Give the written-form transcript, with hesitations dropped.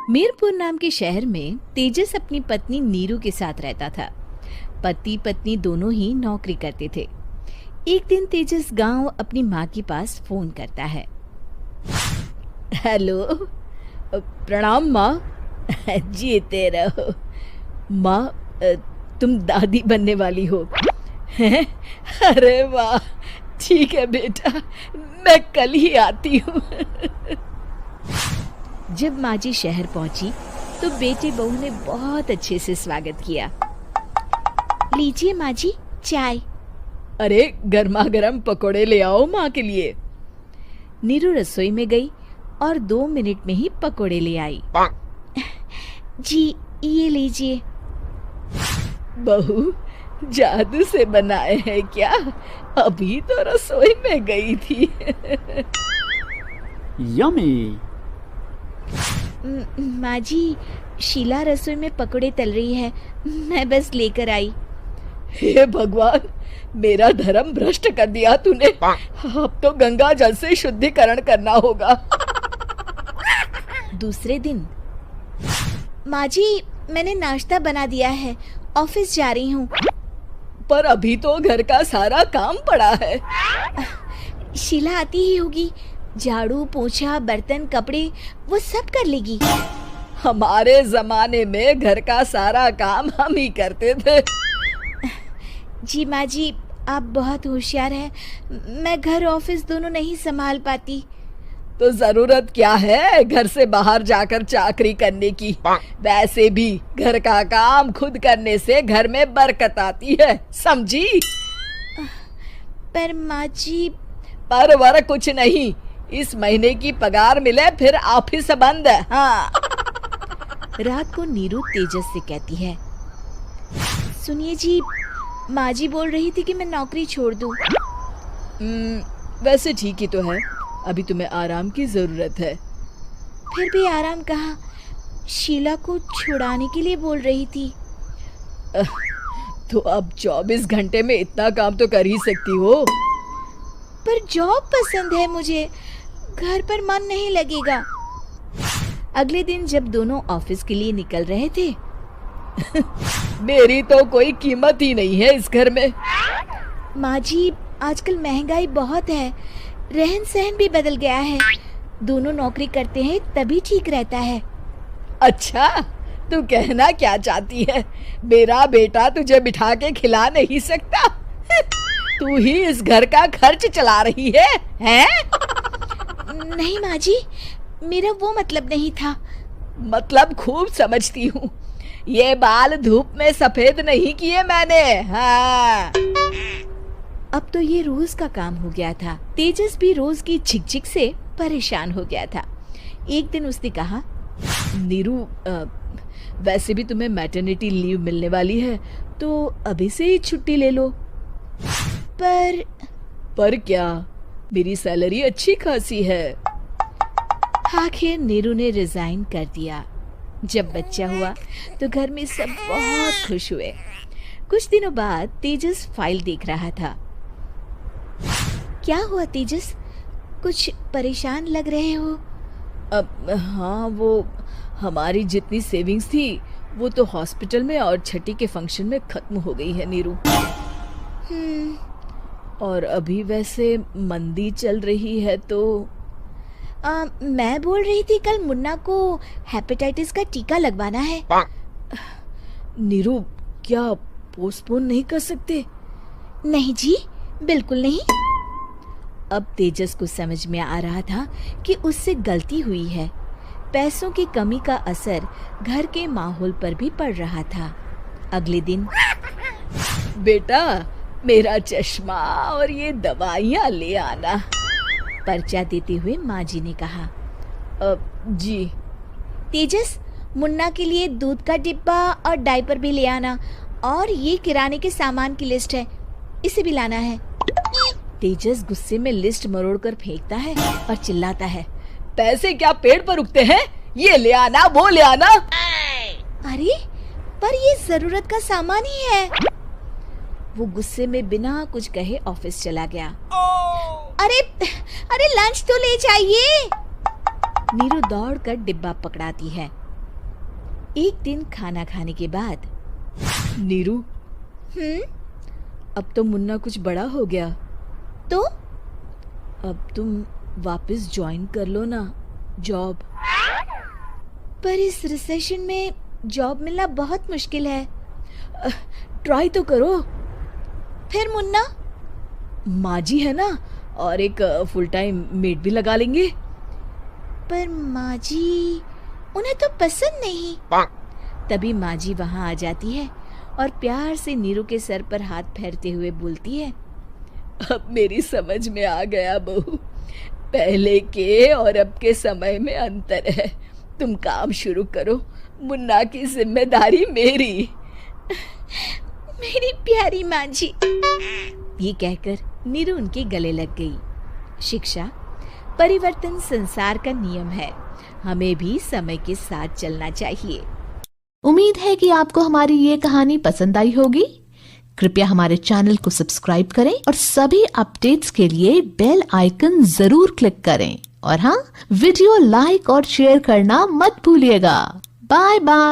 मीरपुर नाम के शहर में तेजस अपनी पत्नी नीरू के साथ रहता था। पति पत्नी दोनों ही नौकरी करते थे। एक दिन तेजस गांव अपनी माँ के पास फोन करता है। हेलो, प्रणाम माँ। जीते रहो माँ, तुम दादी बनने वाली हो हैं? अरे वाह, ठीक है बेटा, मैं कल ही आती हूँ। जब माँ जी शहर पहुंची तो बेटे बहू ने बहुत अच्छे से स्वागत किया। लीजिए माँ जी, चाय। अरे गर्मा गर्म पकोड़े ले आओ माँ के लिए। नीरू रसोई में गई और 2 मिनट में ही पकोड़े ले आई। जी ये लीजिए। बहू जादू से बनाए हैं क्या? अभी तो रसोई में गई थी। यम्मी। माँ जी, शीला रसोई में पकोड़े तल रही है, मैं बस लेकर आई। हे भगवान, मेरा धर्म भ्रष्ट कर दिया तूने। अब तो गंगा जल से शुद्धिकरण करना होगा। दूसरे दिन, माँ जी मैंने नाश्ता बना दिया है, ऑफिस जा रही हूँ। पर अभी तो घर का सारा काम पड़ा है। शीला आती ही होगी, झाड़ू पोछा बर्तन कपड़े वो सब कर लेगी। हमारे जमाने में घर का सारा काम हम ही करते थे। जी माँ जी, आप बहुत होशियार हैं, मैं घर ऑफिस दोनों नहीं संभाल पाती। तो जरूरत क्या है घर से बाहर जाकर चाकरी करने की? वैसे भी घर का काम खुद करने से घर में बरकत आती है, समझी? पर माँ जी। पर वर कुछ नहीं, इस महीने की पगार मिले फिर ऑफिस बंद है। हाँ। रात को नीरू तेजस से कहती है, सुनिए जी, माँ जी बोल रही थी कि मैं नौकरी छोड़ दूं। वैसे ठीक ही तो है, अभी तुम्हें आराम की जरूरत है। फिर भी आराम कहाँ, शीला को छुड़ाने के लिए बोल रही थी। तो अब 24 घंटे में इतना काम तो कर ही सकती हो। पर जॉब पसंद है मुझे, घर पर मन नहीं लगेगा। अगले दिन जब दोनों ऑफिस के लिए निकल रहे थे, मेरी तो कोई कीमत ही नहीं है इस घर में। माँ जी, आजकल महंगाई बहुत है, रहन सहन भी बदल गया है, दोनों नौकरी करते हैं तभी ठीक रहता है। अच्छा, तू कहना क्या चाहती है? मेरा बेटा तुझे बिठा के खिला नहीं सकता? तू ही इस घर का खर्च चला रही है, हैं? नहीं माँ जी, मेरा वो मतलब नहीं था। मतलब खूब समझती हूँ, ये बाल धूप में सफेद नहीं किए मैंने। हाँ। अब तो ये रोज का काम हो गया था। तेजस भी रोज की झिकझिक से परेशान हो गया था। एक दिन उसने कहा, नीरू, वैसे भी तुम्हें मैटरनिटी लीव मिलने वाली है, तो अभी से ही छुट्टी ले लो। पर क्या, मेरी सैलरी अच्छी खासी है। आखिर नीरू ने रिजाइन कर दिया। जब बच्चा हुआ तो घर में सब बहुत खुश हुए। कुछ दिनों बाद तेजस फाइल देख रहा था। क्या हुआ तेजस, कुछ परेशान लग रहे हो? हाँ, वो हमारी जितनी सेविंग्स थी वो तो हॉस्पिटल में और छठी के फंक्शन में खत्म हो गई है नीरू। और अभी वैसे मंदी चल रही है तो मैं बोल रही थी कल मुन्ना को हेपेटाइटिस का टीका लगवाना है। नीरू, क्या पोस्टपोन नहीं कर सकते? नहीं जी, बिल्कुल नहीं। अब तेजस को समझ में आ रहा था कि उससे गलती हुई है। पैसों की कमी का असर घर के माहौल पर भी पड़ रहा था। अगले दिन, बेटा मेरा चश्मा और ये दवाइयाँ ले आना, पर्चा देते हुए माँ जी ने कहा। जी। तेजस, मुन्ना के लिए दूध का डिब्बा और डायपर भी ले आना, और ये किराने के सामान की लिस्ट है, इसे भी लाना है। तेजस गुस्से में लिस्ट मरोड़कर फेंकता है और चिल्लाता है, पैसे क्या पेड़ पर उगते हैं? ये ले आना, वो ले आना। अरे पर ये जरूरत का सामान ही है। वो गुस्से में बिना कुछ कहे ऑफिस चला गया। अरे लंच तो ले जाइए। नीरू दौड़कर डिब्बा पकड़ाती है एक दिन खाना खाने के बाद, नीरू, अब तो मुन्ना कुछ बड़ा हो गया, तो अब तुम वापस ज्वाइन कर लो ना जॉब। पर इस रिसेशन में जॉब मिलना बहुत मुश्किल है। ट्राई तो करो। फिर मुन्ना? माँ जी है ना, और एक फुल टाइम मेड भी लगा लेंगे। पर माँ जी, उन्हें तो पसंद नहीं। तभी माँ जी वहाँ आ जाती है और प्यार से नीरू के सर पर हाथ फेरते हुए बोलती है, अब मेरी समझ में आ गया बहू, पहले के और अब के समय में अंतर है। तुम काम शुरू करो, मुन्ना की जिम्मेदारी मेरी। मेरी प्यारी माँ जी। ये कहकर नीरू उनके गले लग गई। शिक्षा, परिवर्तन संसार का नियम है, हमें भी समय के साथ चलना चाहिए। उम्मीद है कि आपको हमारी ये कहानी पसंद आई होगी। कृपया हमारे चैनल को सब्सक्राइब करें और सभी अपडेट्स के लिए बेल आइकन जरूर क्लिक करें। और हाँ, वीडियो लाइक और शेयर करना मत भूलिएगा। Bye bye.